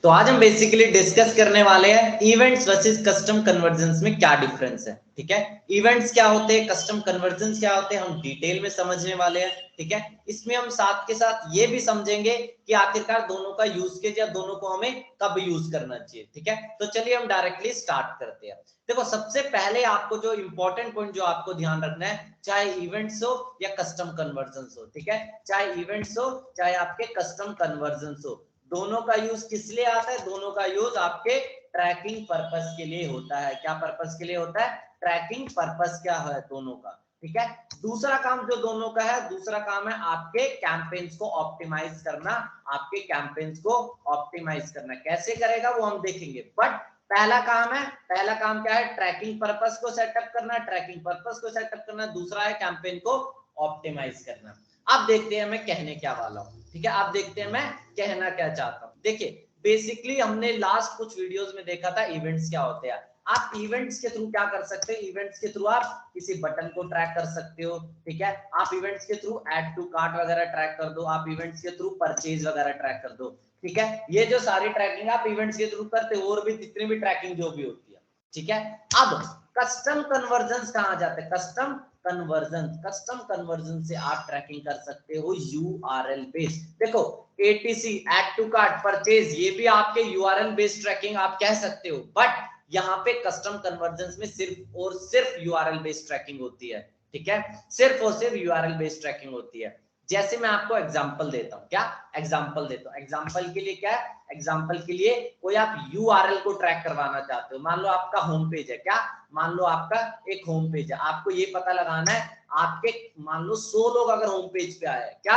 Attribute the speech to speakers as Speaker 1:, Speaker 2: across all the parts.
Speaker 1: तो आज हम बेसिकली डिस्कस करने वाले हैं इवेंट्स वर्सेस कस्टम कन्वर्जन्स में क्या डिफरेंस है। ठीक है, इवेंट्स क्या होते हैं, कस्टम कन्वर्जन्स क्या होते हैं, हम डिटेल में समझने वाले हैं। ठीक है, इसमें हम साथ के साथ ये भी समझेंगे कि आखिरकार दोनों का यूज केस या दोनों को हमें कब यूज करना चाहिए। ठीक है, तो चलिए हम डायरेक्टली स्टार्ट करते हैं। देखो, सबसे पहले आपको जो इंपॉर्टेंट पॉइंट जो आपको ध्यान रखना है, चाहे इवेंट्स हो या कस्टम कन्वर्जन्स हो, ठीक है, चाहे इवेंट्स हो चाहे आपके कस्टम कन्वर्जन्स हो, दोनों का यूज किस लिए आता है? दोनों का यूज आपके ट्रैकिंग पर्पस के लिए होता है। क्या पर्पस के लिए होता है? ट्रैकिंग पर्पस क्या है दोनों का। ठीक है, दूसरा काम जो दोनों का है, दूसरा काम है आपके कैंपेन्स को ऑप्टिमाइज करना। आपके कैंपेन्स को ऑप्टिमाइज करना कैसे करेगा वो हम देखेंगे, बट पहला काम है, पहला काम क्या है? ट्रैकिंग पर्पस को सेटअप करना, ट्रैकिंग पर्पस को सेटअप करना। दूसरा है कैंपेन को ऑप्टिमाइज करना। अब देखते हैं मैं कहने क्या वाला हूं। ठीक है, आप देखते हैं मैं कहना क्या चाहता हूं। देखिए, बेसिकली हमने लास्ट कुछ वीडियोस में देखा था इवेंट्स क्या होते हैं। आप इवेंट्स के थ्रू क्या कर सकते हैं? इवेंट्स के थ्रू आप किसी बटन को ट्रैक कर सकते हो। ठीक है, आप इवेंट्स के थ्रू ऐड टू कार्ट वगैरह ट्रैक कर दो, आप इवेंट्स के थ्रू परचेज वगैरह ट्रैक कर दो। ठीक है, ये जो सारी ट्रैकिंग आप इवेंट्स के थ्रू करते हो, और भी जितनी भी ट्रैकिंग जो भी होती है। ठीक है, अब कस्टम कन्वर्जन कहां जाते हैं? कस्टम कन्वर्जन से आप ट्रैकिंग कर सकते हो यूआरएल बेस्ड। देखो, ATC, add to cart, purchase, ये भी आपके यूआरएल बेस्ड ट्रैकिंग आप कह सकते हो, बट यहाँ पे कस्टम कन्वर्जन में सिर्फ और सिर्फ यूआरएल बेस्ड ट्रैकिंग होती है। ठीक है, सिर्फ और सिर्फ यूआरएल बेस्ड ट्रैकिंग होती है। जैसे मैं आपको एग्जांपल देता हूं, क्या एग्जांपल देता हूं? एग्जांपल के लिए क्या है? एग्जांपल के लिए कोई आप यूआरएल को ट्रैक करवाना चाहते हो। मान लो आपका होम पेज है, क्या मान लो आपका एक होम पेज है, आपको ये पता लगाना है आपके मान लो 100 लोग अगर होम पेज पे आए, क्या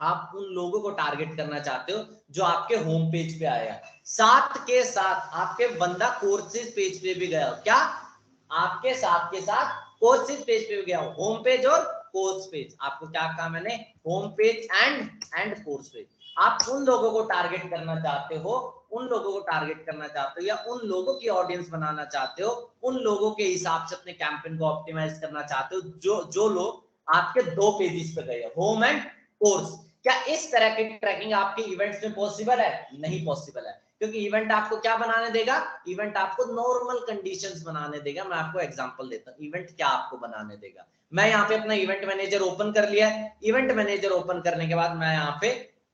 Speaker 1: आप उन लोगों को टारगेट करना चाहते हो जो आपके होम पेज पे आया, साथ के साथ आपके बंदा कोर्सेज पेज पे भी गया हो, क्या आपके साथ के साथ कोर्सेज पेज पे भी गया हो, होम पेज और कोर्स पेज। आपको क्या कहा मैंने? Home page and course page. आप उन लोगों को टारगेट करना चाहते हो, उन लोगों को टारगेट करना चाहते हो, या उन लोगों की ऑडियंस बनाना चाहते हो, उन लोगों के हिसाब से अपने कैंपेन को ऑप्टिमाइज करना चाहते हो जो लोग आपके दो पेजेस पे गए, होम एंड कोर्स। क्या इस तरह की ट्रैकिंग आपके इवेंट्स में पॉसिबल है? नहीं पॉसिबल है, क्योंकि इवेंट आपको क्या बनाने देगा? इवेंट आपको नॉर्मल कंडीशंस बनाने देगा। मैं आपको एग्जांपल देता हूं, इवेंट क्या आपको बनाने देगा। मैं यहाँ पे अपना इवेंट मैनेजर ओपन कर लिया है। इवेंट मैनेजर ओपन करने के बाद मैं यहाँ पे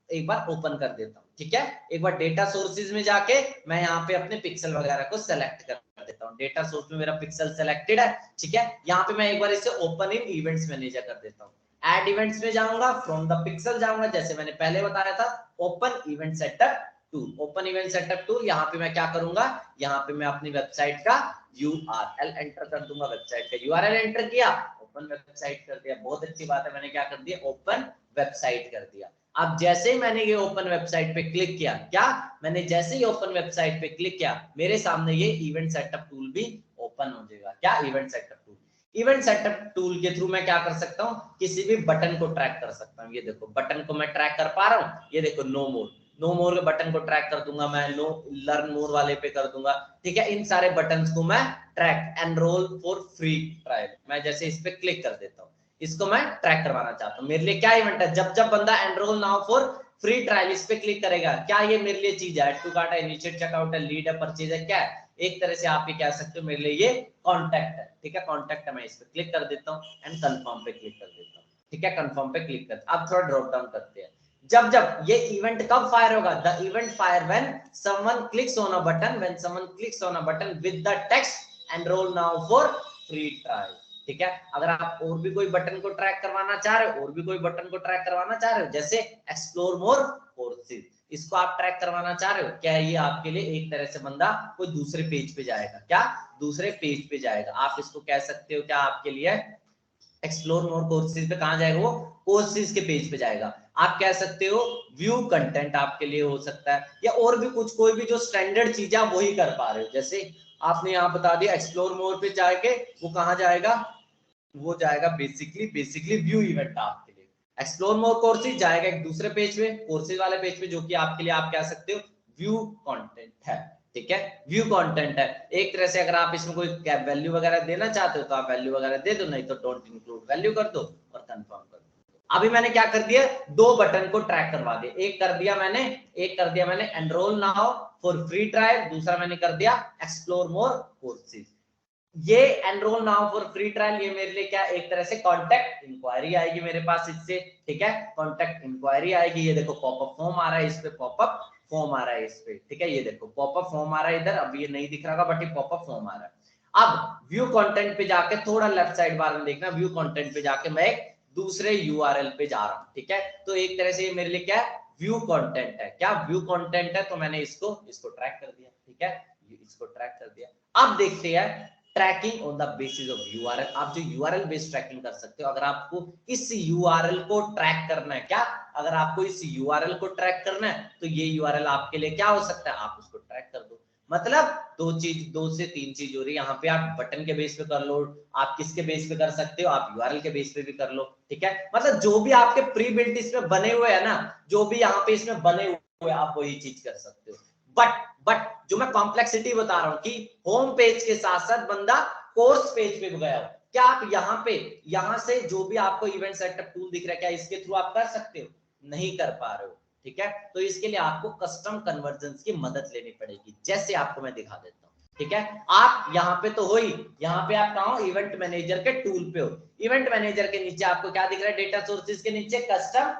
Speaker 1: एक बार ओपन कर देता हूँ। ठीक है, एक बार डेटा सोर्सेज में जाके मैं यहाँ पे अपने पिक्सल वगैरह को सेलेक्ट कर देता हूँ। डेटा सोर्स में मेरा पिक्सल सेलेक्टेड है। ठीक है, यहाँ पे मैं एक बार इसे ओपन इन इवेंट्स मैनेजर कर देता हूँ। ऐड इवेंट्स में जाऊंगा, फ्रॉम द पिक्सल जाऊंगा, जैसे मैंने पहले बताया था, open event setup tool. Open event setup tool, यहाँ पे मैं क्या करूंगा? यहाँ पे मैं अपनी वेबसाइट का यूआरएल एंटर कर दूंगा। वेबसाइट का यूआरएल एंटर किया, ओपन वेबसाइट कर दिया। बहुत अच्छी बात है, मैंने क्या कर दिया? ओपन वेबसाइट कर दिया। अब जैसे ही मैंने ये ओपन वेबसाइट पे क्लिक किया, क्या मैंने जैसे ही ओपन वेबसाइट पे क्लिक किया, मेरे सामने ये इवेंट सेटअप टूल भी ओपन हो जाएगा। क्या? Event setup tool. Event setup tool के थ्रू मैं क्या कर सकता हूँ? किसी भी बटन को ट्रैक कर सकता हूँ। ये देखो, बटन को मैं ट्रैक कर पा रहा हूँ। ये देखो, नो मोर के बटन को ट्रैक कर दूंगा मैं, नो लर्न मोर वाले पे कर दूंगा। ठीक है, इन सारे बटन्स को मैं track, enrol for free trial, मैं जैसे इस पे क्लिक कर देता हूँ, इसको मैं ट्रैक करवाना चाहता हूँ। मेरे लिए क्या इवेंट है? जब जब बंदा enrol now for free trial इस पे क्लिक करेगा, क्या ये मेरे लिए चीज है? ऐड टू कार्ट है, इनिशिएट चेकआउट है, लीड है, परचेज है, क्या है? एक तरह से आप ये कह सकते हो मेरे लिए ये कॉन्टैक्ट है। ठीक है, कॉन्टैक्ट है। मैं इस पे क्लिक कर देता हूँ एंड कंफर्म पे क्लिक कर देता हूँ। ठीक है, कंफर्म पे क्लिक कर। अब थोड़ा ड्रॉप डाउन करते हैं। जब जब ये इवेंट कब फायर होगा? The event fire when someone clicks on a button, when someone clicks on a button with the text enrol now for free trial. ठीक है, अगर आप और भी कोई बटन को ट्रैक करवाना चाह रहे हो, और भी कोई बटन को ट्रैक करवाना चाह रहे हो, जैसे एक्सप्लोर मोर कोर्सेज, इसको आप ट्रैक करवाना चाह रहे हो, क्या ये आपके लिए एक तरह से बंदा कोई दूसरे पेज पे जाएगा? क्या दूसरे पेज पे जाएगा? आप इसको कह सकते हो क्या आपके लिए एक्सप्लोर मोर कोर्सेज पे कहां जाएगा? वो कोर्सेज के पेज पे जाएगा। आप कह सकते हो व्यू कंटेंट आपके लिए हो सकता है, या और भी कुछ, कोई भी जो स्टैंडर्ड चीज आप वही कर पा रहे हो। जैसे आपने यहाँ बता दिया एक्सप्लोर मोर पे जाके वो कहां जाएगा? वो जाएगा बेसिकली व्यू इवेंट आपके लिए। एक्सप्लोर मोर कोर्सेज जाएगा एक दूसरे पेज पे, कोर्सेज वाले पेज पे, जो कि आपके लिए आप कह सकते हो व्यू कंटेंट है। ठीक है, व्यू कंटेंट है एक तरह से। अगर आप इसमें कोई वैल्यू वगैरह देना चाहते हो तो आप वैल्यू वगैरह दे दो, नहीं तो डोंट इंक्लूड वैल्यू कर दो और कंफर्म कर दो। अभी मैंने क्या कर दिया, दो बटन को ट्रैक करवा दिया, एक कर दिया मैंने enrol now for free trial, दूसरा मैंने कर दिया एक्सप्लोर मोर कोर्सेज। ये enrol now for free trial ये मेरे लिए क्या, एक तरह से कॉन्टेक्ट इंक्वायरी आएगी मेरे पास इससे, ठीक है, कॉन्टेक्ट इंक्वायरी आएगी। ये देखो पॉपअप फॉर्म आ रहा है, इस पे पॉपअप फॉर्म आ रहा है इस पे, ठीक है, ये देखो पॉपअप फॉर्म आ रहा है इधर, अब ये नहीं दिख रहा बट ये पॉपअप फॉर्म आ रहा है। अब व्यू कंटेंट पे जाके थोड़ा लेफ्ट साइड बार में देखना, व्यू कंटेंट पे जाके मैं एक दूसरे यूआरएल पे जा रहा हूं, ठीक है, तो एक तरह से ये मेरे लिए क्या है, व्यू कंटेंट है, क्या व्यू कंटेंट है, तो मैंने इसको ट्रैक कर दिया, ठीक है, इसको ट्रैक कर दिया। अब देखते हैं tracking on the basis of URL, आप जो यूआरएल बेस्ड ट्रैकिंग कर सकते हो। अगर आपको इस यूआरएल को ट्रैक करना है, क्या अगर आपको इस यूआरएल को ट्रैक करना है तो ये यूआरएल आपके लिए क्या हो सकता है, आप उसको ट्रैक कर दो। मतलब दो से तीन चीज हो रही है यहाँ पे, आप बटन के बेस पे कर लो, आप किसके बेस पे कर सकते हो, आप यूआरएल के बेस पे भी कर लो, ठीक है, मतलब जो भी आपके प्री बिल्ट इसमें बने हुए है ना, जो भी यहाँ पे इसमें बने हुए आप वही चीज कर सकते हो। बट जो मैं कॉम्प्लेक्सिटी बता रहा हूँ कि होम पेज के साथ साथ बंदा कोर्स पेज पे भी गया हो, क्या आप यहाँ से जो भी आपको इवेंट सेटअप टूल दिख रहा है, क्या इसके थ्रू आप कर सकते हो, नहीं कर पा रहे हो, ठीक है, तो इसके लिए आपको कस्टम कन्वर्जन की मदद लेनी पड़ेगी, जैसे आपको मैं दिखा देता हूँ, ठीक है। आप यहाँ पे तो हो ही, यहाँ पे आप कहा हो, इवेंट मैनेजर के टूल पे हो, इवेंट मैनेजर के नीचे आपको क्या दिख रहा है, डेटा सोर्सेज के नीचे कस्टम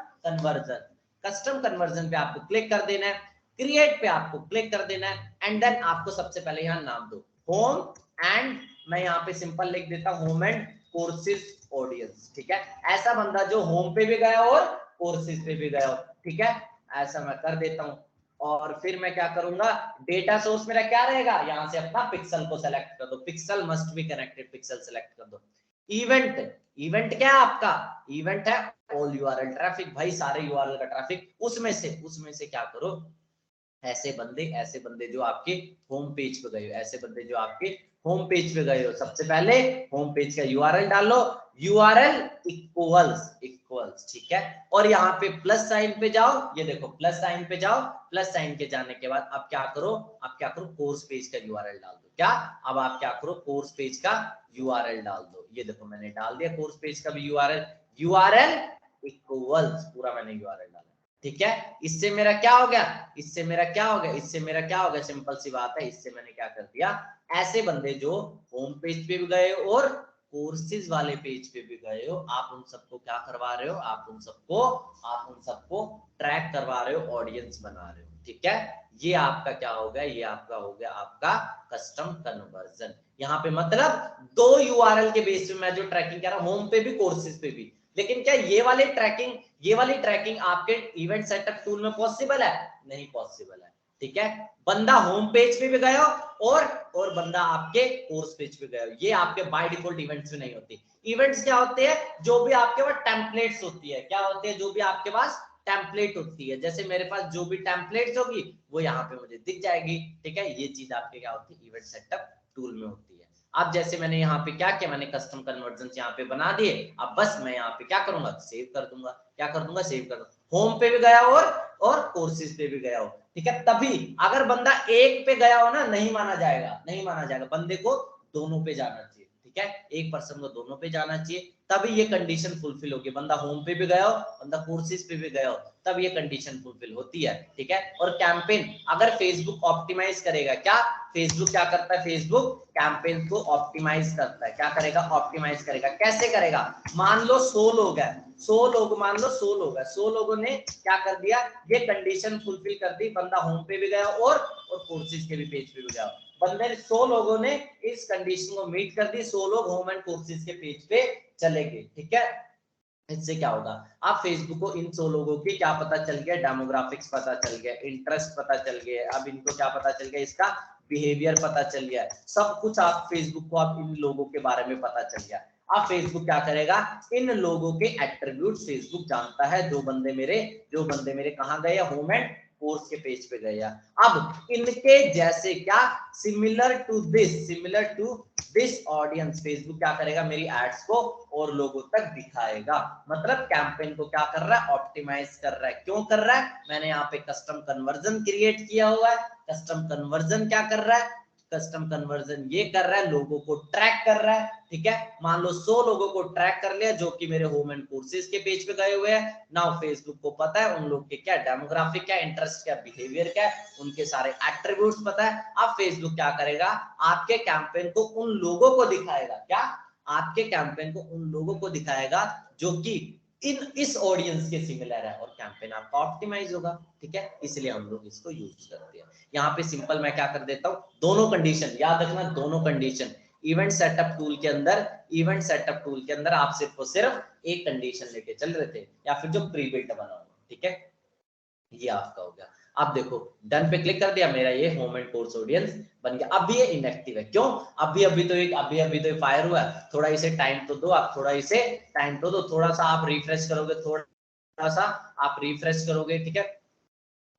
Speaker 1: कन्वर्जन पे आपको क्लिक कर देना है, क्रिएट पे आपको क्लिक कर देना है, एंड देन आपको सबसे पहले यहाँ नाम दो होम एंड, मैं यहाँ पे सिंपल लिख देता हूँ होम एंड कोर्सेज ऑडियंस, ठीक है, ऐसा बंदा जो होम पे भी गया और कोर्सेज पे भी गया हो, ठीक है, ऐसा मैं कर देता हूँ। और फिर मैं क्या करूंगा, डेटा सोर्स मेरा क्या रहेगा, यहाँ से अपना पिक्सल को सेलेक्ट कर दो, pixel must be connected, pixel select कर दो। इवेंट क्या है आपका, इवेंट है ऑल यूआरएल ट्रैफिक, भाई सारे यूआरएल का ट्रैफिक, उसमें से क्या करो, ऐसे बंदे जो आपके होम पेज पे गए हो, ऐसे बंदे जो आपके होम पेज पे गए हो, सबसे पहले होम पेज का यूआरएल डालो, यूआरएल इक्वल्स, ठीक है, और यहाँ पे प्लस साइन पे जाओ, ये देखो प्लस साइन पे जाओ, प्लस साइन के जाने के बाद अब क्या करो, कोर्स पेज का यूआरएल डाल दो, क्या अब आप क्या करो, कोर्स पेज का यूआरएल डाल दो, ये देखो मैंने डाल दिया कोर्स पेज का भी यूआरएल इक्वल्स, पूरा मैंने यूआरएल डाला, ठीक है, इससे मेरा क्या हो गया, सिंपल सी बात है, इससे मैंने क्या कर दिया, ऐसे बंदे जो होम पेज पे भी गए और कोर्सेज वाले पेज पे भी गए हो, आप उन सबको क्या करवा रहे हो, आप उन सबको ट्रैक करवा रहे हो, ऑडियंस बना रहे हो, ठीक है, ये आपका क्या हो गया, ये आपका हो गया आपका कस्टम कन्वर्जन। यहाँ पे मतलब दो यूआरएल के बेस पे मैं जो ट्रैकिंग कर रहा हूं, होम पे भी कोर्सेज पे भी, लेकिन क्या ये वाली ट्रैकिंग आपके इवेंट सेटअप टूल में पॉसिबल है, नहीं पॉसिबल है, ठीक है, बंदा होम पेज पे भी गया और बंदा आपके कोर्स पेज पे गया, ये आपके बाय डिफॉल्ट इवेंट्स में नहीं होती। इवेंट्स क्या होते हैं, जो भी आपके पास टेम्पलेट्स होती है, क्या होते हैं, जो भी आपके पास टेम्पलेट होती है, जैसे मेरे पास जो भी टेम्पलेट्स होगी वो यहाँ पे मुझे दिख जाएगी, ठीक है, ये चीज आपके क्या होती है, इवेंट सेटअप टूल में होती है। अब जैसे मैंने यहाँ पे क्या किया, मैंने कस्टम कन्वर्जन यहाँ पे बना दिए, अब बस मैं यहाँ पे क्या करूंगा, सेव कर दूंगा, सेव कर दूंगा, होम पे भी गया और कोर्सेज पे भी गया हो, ठीक है, तभी अगर बंदा एक पे गया हो ना, नहीं माना जाएगा, बंदे को दोनों पे जाना चाहिए, ठीक है, एक पर्सन को दोनों पे जाना चाहिए, तभी ये कंडीशन फुलफिल होगी, बंदा होम पे भी गया हो, बंदा कोर्सेज पे भी गया हो, तब ये कंडीशन फुलफिल होती है, ठीक है। और कैंपेन अगर फेसबुक ऑप्टिमाइज करेगा, क्या फेसबुक क्या करता है, फेसबुक कैंपेन को ऑप्टिमाइज करता है, क्या करेगा, ऑप्टिमाइज करेगा, कैसे करेगा, मान लो 100 लोग हैं, 100 लोगों ने क्या कर दिया, ये कंडीशन फुलफिल कर दी, बंदा होम पे भी गया और कोर्सेज के भी पेज पे भी गया, बंदे 100 लोगों ने इस कंडीशन को मीट कर दी, 100 लोग होम एंड कोर्सेज के पेज पे चले गए, ठीक है। इससे क्या होगा, आप फेसबुक को इन 100 लोगों की क्या पता चल गया, डेमोग्राफिक्स पता चल गया, इंटरेस्ट पता चल गया, अब इनको क्या पता चल गया, इसका बिहेवियर पता चल गया, सब कुछ आप फेसबुक को आप इन लोगों के बारे में पता चल गया। अब फेसबुक क्या करेगा, इन लोगों के एट्रीब्यूट्स फेसबुक जानता है, जो बंदे मेरे कहाँ गए, होम एंड कोर्स के पेज पे गए, अब इनके जैसे क्या, similar to this audience, Facebook क्या करेगा, मेरी एड्स को और लोगों तक दिखाएगा, मतलब कैंपेन को क्या कर रहा है, ऑप्टिमाइज कर रहा है, क्यों कर रहा है, मैंने यहाँ पे कस्टम कन्वर्जन क्रिएट किया हुआ है, कस्टम कन्वर्जन क्या कर रहा है, कस्टम कन्वर्जन ये कर रहा है, लोगों को ट्रैक कर रहा है, ठीक है। मान लो 100 लोगों को ट्रैक कर लिया जो कि मेरे होम एंड कोर्सेज के पेज पे गए हुए हैं। नाउ फेसबुक को पता है उन लोग के क्या डेमोग्राफिक, क्या इंटरेस्ट, क्या बिहेवियर, क्या उनके सारे एट्रीब्यूट्स पता है। अब फेसबुक क्या करेगा, आपके कैंपेन को उन लोगों को दिखाएगा, क्या आपके कैंपेन को उन लोगों को दिखाएगा जो कि इस ऑडियंस के सिमिलर है और कैंपेन आपका ऑप्टिमाइज होगा, ठीक है। इसलिए हम लोग इसको यूज करते हैं। यहाँ पे सिंपल मैं क्या कर देता हूँ, दोनों कंडीशन याद रखना, दोनों कंडीशन इवेंट सेटअप टूल के अंदर, इवेंट सेटअप टूल के अंदर आप सिर्फ और सिर्फ एक कंडीशन लेके चल रहे थे, या फिर जो प्री बिल्ट बना हुआ, ठीक है। ये आपका हो गया। अब देखो डन पे क्लिक कर दिया, मेरा ये होम एंड कोर्स ऑडियंस बन गया। अब ये इनएक्टिव है, क्यों? अभी तो फायर हुआ है, थोड़ा इसे टाइम तो दो, आप थोड़ा इसे टाइम तो दो, थोड़ा सा आप रिफ्रेश करोगे, थोड़ा सा आप रिफ्रेश करोगे, ठीक है,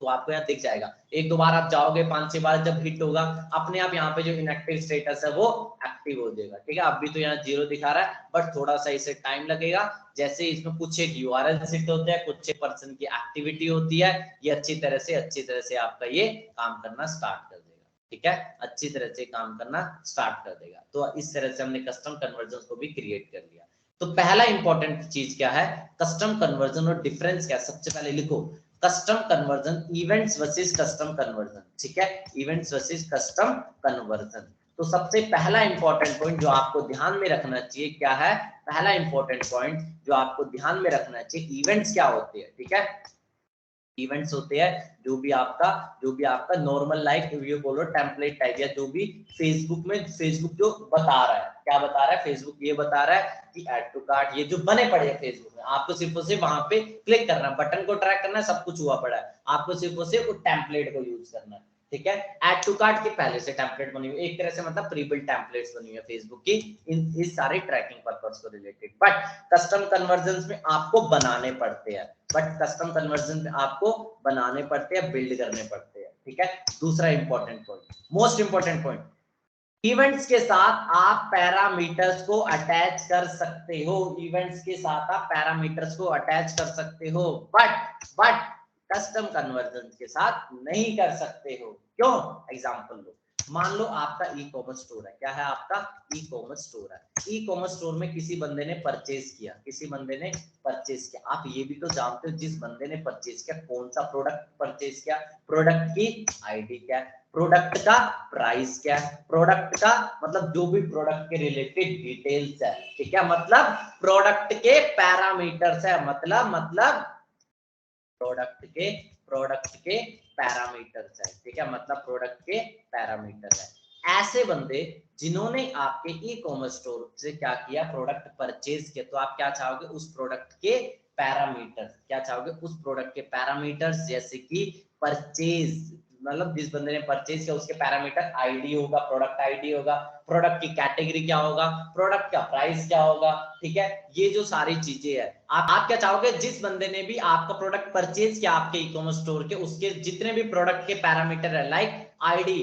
Speaker 1: तो आपको यहाँ दिख जाएगा। एक दो बार आप जाओगे, 5-6 बार जब हिट होगा, अपने आप यहाँ पे जो इनएक्टिव स्टेटस है वो एक्टिव हो जाएगा, ठीक है। अभी तो यहाँ 0 दिखा रहा है, बट थोड़ा सा इसे टाइम लगेगा। जैसे इसमें कुछ एक यूआरएल सेट होते हैं, कुछ एक पर्सन की एक्टिविटी होती है, ये अच्छी तरह से आपका ये काम करना स्टार्ट कर देगा, ठीक है, अच्छी तरह से काम करना स्टार्ट कर देगा। तो इस तरह से हमने कस्टम कन्वर्जन को भी क्रिएट कर लिया। तो पहला इंपॉर्टेंट चीज क्या है, कस्टम कन्वर्जन और डिफरेंस क्या है, सबसे पहले लिखो custom conversion, events versus custom conversion, ठीक है, इवेंट्स वर्सेस कस्टम कन्वर्जन। तो सबसे पहला इंपॉर्टेंट पॉइंट जो आपको ध्यान में रखना चाहिए क्या है, पहला इंपॉर्टेंट पॉइंट जो आपको ध्यान में रखना चाहिए, इवेंट्स क्या होते हैं, ठीक है। इवेंट्स होते हैं जो भी आपका नॉर्मल लाइक ये बोलो टेम्पलेट टाइप, या जो भी फेसबुक जो बता रहा है, क्या बता रहा है फेसबुक, ये बता रहा है कि ऐड टू कार्ट ये जो बने पड़े हैं फेसबुक में, आपको सिर्फ और सिर्फ वहां पे क्लिक करना है, बटन को ट्रैक करना है, सब कुछ हुआ पड़ा है, आपको सिर्फ और सिर्फ उस टेम्पलेट को यूज करना है, ठीक है। ऐड टू कार्ट की पहले से टेम्पलेट बनी हुई, एक तरह से मतलब प्री बिल्ट टेम्पलेट्स बनी हुई है फेसबुक की इस सारे ट्रैकिंग पर्पस को रिलेटेड। बट कस्टम कन्वर्जन में आपको बनाने पड़ते हैं, बिल्ड करने पड़ते हैं, ठीक है। दूसरा important point, most important point, events के साथ आप पैरामीटर्स को अटैच कर सकते हो, इवेंट्स के साथ आप पैरामीटर्स को अटैच कर सकते हो, बट कस्टम कन्वर्जन के साथ नहीं कर सकते हो। क्यों? एग्जांपल लो, मान लो आपका ई कॉमर्स स्टोर है, क्या है आपका ई कॉमर्स स्टोर है, ई कॉमर्स स्टोर में किसी बंदे ने परचेज किया, आप ये भी तो जानते हो जिस बंदे ने परचेज किया कौन सा प्रोडक्ट परचेज किया, प्रोडक्ट की आईडी क्या है, प्रोडक्ट का प्राइस क्या है, प्रोडक्ट का मतलब जो भी प्रोडक्ट के रिलेटेड डिटेल्स है, ठीक है, मतलब प्रोडक्ट के पैरामीटर्स है, मतलब प्रोडक्ट के पैरामीटर्स है, ठीक है, मतलब प्रोडक्ट के पैरामीटर है। ऐसे बंदे जिन्होंने आपके ई कॉमर्स स्टोर से क्या किया, प्रोडक्ट परचेज किया, तो आप क्या चाहोगे, उस प्रोडक्ट के पैरामीटर्स, क्या चाहोगे, उस प्रोडक्ट के पैरामीटर्स, जैसे कि परचेज मतलब जिस बंदे ने परचेज किया उसके पैरामीटर आईडी होगा, प्रोडक्ट आईडी होगा, प्रोडक्ट की कैटेगरी क्या होगा, प्रोडक्ट का प्राइस क्या होगा, ठीक है, ये जो सारी चीजें है आप क्या चाहोगे, जिस बंदे ने भी आपका प्रोडक्ट परचेज किया आपके ई कॉमर्स स्टोर के, उसके जितने भी प्रोडक्ट के पैरामीटर है, लाइक आईडी,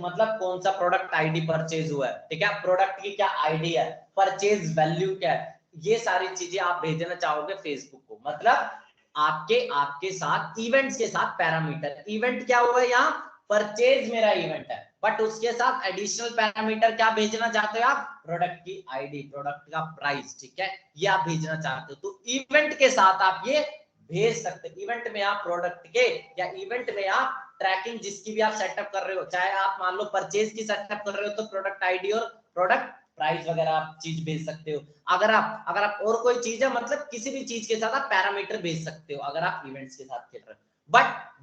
Speaker 1: मतलब कौन सा प्रोडक्ट आईडी परचेज हुआ है, ठीक है, प्रोडक्ट की क्या आईडी है, परचेज वैल्यू क्या है, ये सारी चीजें आप भेजना चाहोगे फेसबुक को। मतलब आपके साथ इवेंट्स के साथ पैरामीटर, इवेंट क्या हुआ है यहाँ, परचेज मेरा इवेंट है, बट उसके साथ एडिशनल पैरामीटर क्या भेजना चाहते हो आप, प्रोडक्ट की आईडी, प्रोडक्ट का प्राइस, ठीक है, ये आप भेजना चाहते हो। तो इवेंट के साथ आप ये भेज सकते हो, इवेंट में आप प्रोडक्ट के या इवेंट में आप ट्रैकिंग जिसकी भी आप सेटअप कर रहे हो, चाहे आप मान लो परचेज की सेटअप कर रहे हो तो प्रोडक्ट आईडी और प्रोडक्ट प्राइस वगैरह आप चीज भेज सकते हो। अगर आप और कोई चीज है, मतलब किसी भी चीज के साथ आप पैरामीटर भेज सकते हो अगर आप इवेंट्स के साथ खेल रहे हो।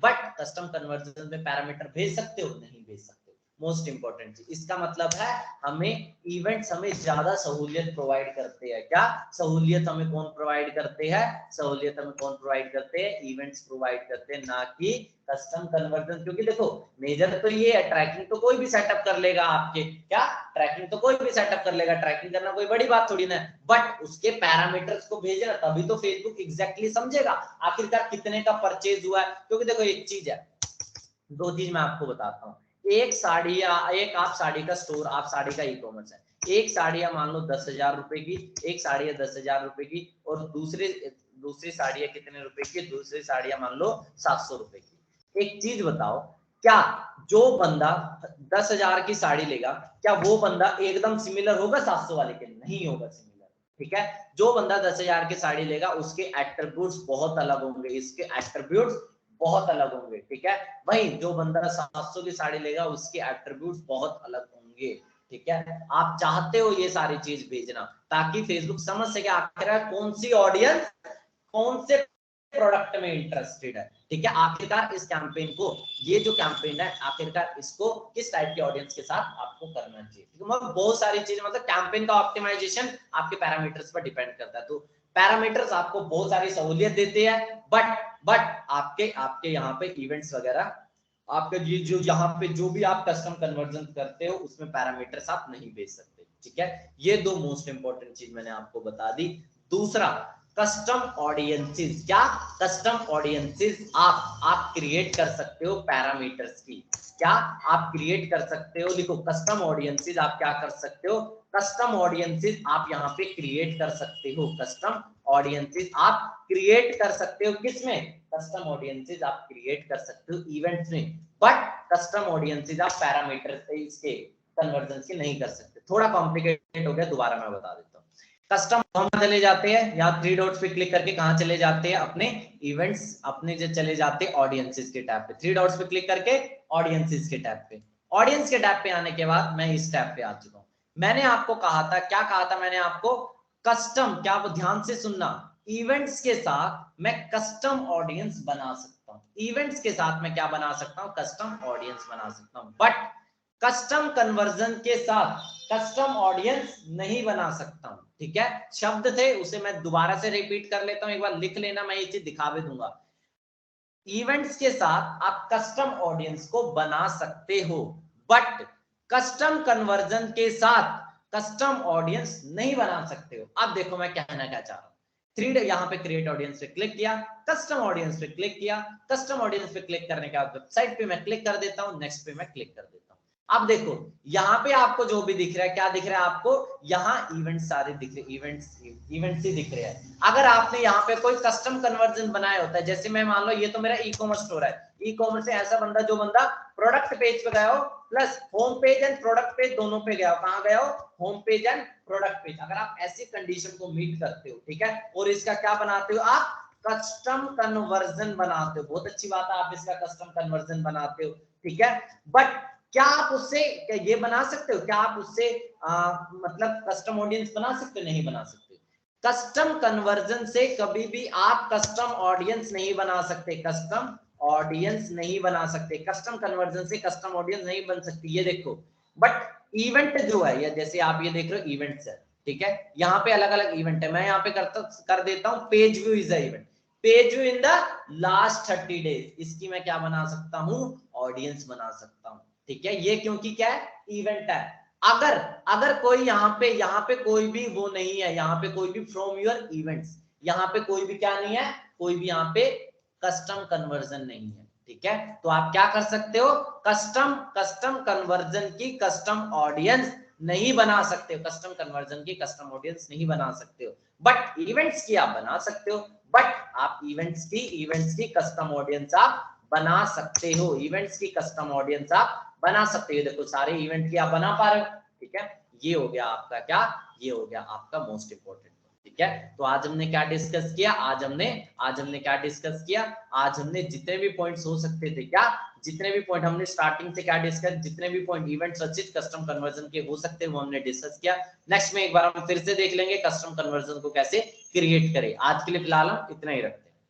Speaker 1: बट कस्टम कन्वर्जन में पैरामीटर भेज सकते हो, नहीं भेज सकते। मोस्ट इंपॉर्टेंट चीज, इसका मतलब है हमें इवेंट्स हमें ज्यादा सहूलियत प्रोवाइड करते हैं। क्या सहूलियत हमें कौन प्रोवाइड करते हैं, सहूलियत हमें कौन प्रोवाइड करते हैं, इवेंट्स प्रोवाइड करते हैं, ना कि कस्टम कन्वर्जन। क्योंकि देखो मेजर तो ये है, ट्रैकिंग तो कोई भी सेटअप कर लेगा आपके, क्या ट्रैकिंग तो कोई भी सेटअप कर लेगा, ट्रैकिंग करना कोई बड़ी बात थोड़ी ना है, बट उसके पैरामीटर्स को भेजना तभी तो फेसबुक एग्जैक्टली समझेगा आखिरकार कितने का परचेज हुआ है। क्योंकि देखो एक चीज है, दो चीज मैं आपको बताता हूँ, एक आप साड़ी का स्टोर, आप साड़ी का ई कॉमर्स है, एक साड़ियां मान लो 10,000 रुपए की, एक साड़ी है 10,000 रुपए की, और दूसरी साड़ियां कितने रुपए की, दूसरी साड़ियां मान लो 700 रुपए की। एक चीज बताओ, क्या जो बंदा 10,000 की साड़ी लेगा, क्या वो बंदा एकदम सिमिलर होगा 700 वाले के? नहीं होगा सिमिलर, ठीक है। जो बंदा 10,000 की साड़ी लेगा उसके एट्रीब्यूट्स बहुत अलग होंगे, इसके एट्रीब्यूट्स बहुत अलग होंगे, ठीक है। वहीं जो बंदा 700 की साड़ी लेगा उसके एट्रीब्यूट्स बहुत अलग होंगे, ठीक है। आप चाहते हो ये सारी चीज भेजना ताकि फेसबुक समझ सके आखिर कौन सी ऑडियंस कौन से प्रोडक्ट में इंटरेस्टेड है, ठीक है। आखिरकार इस कैंपेन को, ये जो कैंपेन है आखिरकार इसको किस टाइप के ऑडियंस के साथ आपको करना चाहिए, मतलब बहुत सारी चीजें, मतलब कैंपेन का ऑप्टिमाइजेशन आपके पैरामीटर्स पर डिपेंड करता है। तो पैरामीटर्स आपको बहुत सारी सहूलियत देते हैं, बट आपके यहाँ पे इवेंट्स वगैरह आपका ये जो यहाँ पे जो भी आप कस्टम कन्वर्जन करते हो उसमें पैरामीटर्स आप नहीं भेज सकते, ठीक है। ये दो मोस्ट इंपॉर्टेंट चीज मैंने आपको बता दी। दूसरा, कस्टम ऑडियंसेस। क्या कस्टम ऑडियंसेस आप क्रिएट कर सकते हो पैरामीटर्स की, क्या आप क्रिएट कर सकते हो, लिखो कस्टम ऑडियंसेस आप क्या कर सकते हो, कस्टम ऑडियंसेस आप यहाँ पे क्रिएट कर सकते हो, कस्टम ऑडियंसेस आप क्रिएट कर सकते हो किसमें, कस्टम ऑडियंसेस आप क्रिएट कर सकते हो इवेंट्स में, बट कस्टम ऑडियंसेस आप पैरामीटर से इसके कन्वर्जन के नहीं कर सकते। थोड़ा कॉम्प्लिकेटेड हो गया, दोबारा मैं बता देता हूँ। कस्टम हम चले जाते हैं, यहाँ 3 डॉट्स पे क्लिक करके कहाँ चले जाते हैं, अपने इवेंट्स, अपने जो चले जाते हैं ऑडियंसेस के टैब पे, 3 डॉट्स पे क्लिक करके ऑडियंसेस के टैब पे, ऑडियंस के टैब पे आने के बाद मैं इस टैब पे आ चुका हूँ। मैंने आपको कहा था, क्या कहा था मैंने आपको, कस्टम, क्या वो ध्यान से सुनना, इवेंट्स के साथ मैं कस्टम ऑडियंस बना सकता हूँ, इवेंट्स के साथ मैं क्या बना सकता हूँ, कस्टम ऑडियंस बना सकता हूँ, बट कस्टम कन्वर्जन के साथ कस्टम ऑडियंस नहीं बना सकता हूं, ठीक है। शब्द थे उसे मैं दोबारा से रिपीट कर लेता हूं, एक बार लिख लेना, मैं ये चीज दिखा भी दूंगा। इवेंट्स के साथ आप कस्टम ऑडियंस को बना सकते हो, बट कस्टम कन्वर्जन के साथ कस्टम ऑडियंस नहीं बना सकते हो। अब देखो मैं कहना क्या चाह रहा हूं, 3 यहाँ पे क्रिएट ऑडियंस पे क्लिक किया, कस्टम ऑडियंस पे क्लिक किया, कस्टम ऑडियंस पे क्लिक करने के बाद वेबसाइट पे मैं क्लिक कर देता हूं, नेक्स्ट पे मैं क्लिक कर देता हूं। अब देखो यहाँ पे आपको जो भी दिख रहा है, क्या दिख रहा है आपको, यहाँ इवेंट्स सारे दिख रहे, इवेंट्स ही दिख रहे हैं। अगर आपने यहाँ पे कोई कस्टम कन्वर्जन बनाया होता है, जैसे मैं मान लो ये तो मेरा ई कॉमर्स स्टोर है, ई कॉमर्स से ऐसा बंदा जो बंदा प्रोडक्ट पेज पे गया हो plus home page and product page दोनों पे गया हो, कहाँ गया हो, home page and product page, अगर आप ऐसी कंडीशन को मीट करते हो, ठीक है, और इसका क्या बनाते हो आप, कस्टम कन्वर्जन बनाते हो, बहुत अच्छी बात है, आप इसका कस्टम कन्वर्जन बनाते हो, ठीक है। बट क्या आप उससे ये बना सकते हो, क्या आप उससे मतलब कस्टम ऑडियंस बना सकते हो, नहीं बना सकते। कस्टम कन्वर्जन से कभी भी आप कस्टम ऑडियंस नहीं बना सकते, कस्टम ऑडियंस नहीं बना सकते, कस्टम कन्वर्जन से कस्टम ऑडियंस नहीं बन सकती, ये देखो। बट इवेंट जो है, या जैसे आप ये देख रहे हो इवेंट्स है, ठीक है, यहाँ पे अलग अलग इवेंट है, मैं यहाँ पे कर देता हूँ page view is the event, page view in the last 30 days, इसकी मैं क्या बना सकता हूँ, ऑडियंस बना सकता हूँ, ठीक है। ये क्योंकि क्या है, इवेंट है। अगर कोई यहाँ पे कोई भी वो नहीं है, यहाँ पे कोई भी फ्रॉम योर इवेंट्स, यहाँ पे कोई भी क्या नहीं है, कोई भी यहाँ पे कस्टम कन्वर्जन नहीं है, ठीक है। तो आप क्या कर सकते हो, कस्टम कन्वर्जन की कस्टम ऑडियंस नहीं बना सकते हो, कस्टम कन्वर्जन की कस्टम ऑडियंस नहीं बना सकते हो, बट इवेंट्स की आप बना सकते हो, बट आप इवेंट्स की कस्टम ऑडियंस आप बना सकते हो, इवेंट्स की कस्टम ऑडियंस आप बना सकते हो। देखो सारे इवेंट की आप बना पा रहे हो, ठीक है। ये हो गया आपका क्या, ये हो गया आपका मोस्ट इंपोर्टेंट, ठीक है। तो आज हमने क्या डिस्कस किया, आज हमने क्या डिस्कस किया, आज हमने जितने भी पॉइंट्स हो सकते थे, क्या जितने भी पॉइंट हमने स्टार्टिंग से क्या डिस्कस, जितने भी point event searches custom conversion के हो सकते हैं वो हमने डिस्कस किया। नेक्स्ट में एक बार हम फिर से देख लेंगे कस्टम कन्वर्जन को कैसे क्रिएट करें। आज के लिए फिलहाल हम इतना ही रखते हैं।